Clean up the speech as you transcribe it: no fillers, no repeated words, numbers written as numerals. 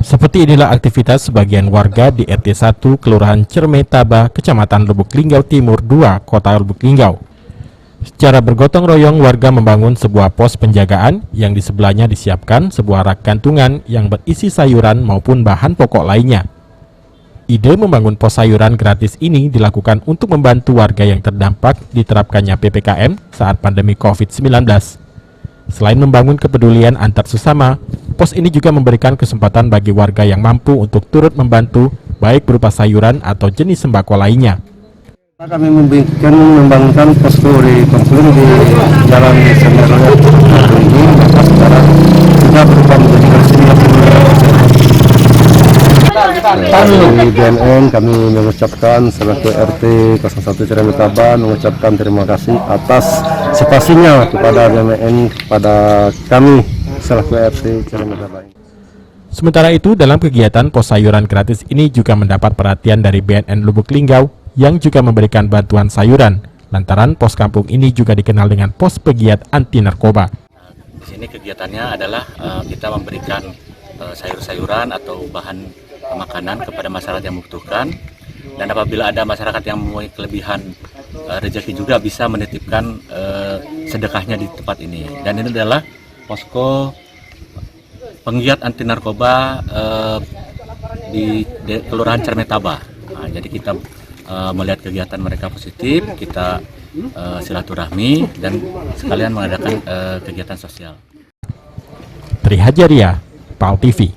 Seperti inilah aktivitas sebagian warga di RT 1 Kelurahan Cermetaba, Kecamatan Lubuk Linggau Timur 2, Kota Lubuk Linggau. Secara bergotong royong, warga membangun sebuah pos penjagaan yang di sebelahnya disiapkan sebuah rak gantungan yang berisi sayuran maupun bahan pokok lainnya. Ide membangun pos sayuran gratis ini dilakukan untuk membantu warga yang terdampak diterapkannya PPKM saat pandemi COVID-19. Selain membangun kepedulian antar sesama, pos ini juga memberikan kesempatan bagi warga yang mampu untuk turut membantu, baik berupa sayuran atau jenis sembako lainnya. Kami membangunkan posko di Konsulin di Jalan Semeru ini, maka sekarang sudah berupa menjadi Dari BNN kami mengucapkan selaku RT 01 Cermetaba mengucapkan terima kasih atas spasinya kepada BNN, kepada kami selaku RT Cermetaba. Sementara itu, dalam kegiatan pos sayuran gratis ini juga mendapat perhatian dari BNN Lubuk Linggau yang juga memberikan bantuan sayuran. Lantaran pos kampung ini juga dikenal dengan pos pegiat anti narkoba. Di sini kegiatannya adalah kita memberikan sayur-sayuran atau bahan makanan kepada masyarakat yang membutuhkan, dan apabila ada masyarakat yang mempunyai kelebihan rezeki juga bisa menitipkan sedekahnya di tempat ini. Dan ini adalah posko penggiat anti narkoba di Kelurahan Cermetaba. Nah, jadi kita melihat kegiatan mereka positif, kita silaturahmi dan sekalian mengadakan kegiatan sosial. Tri Hajaria, PAL TV.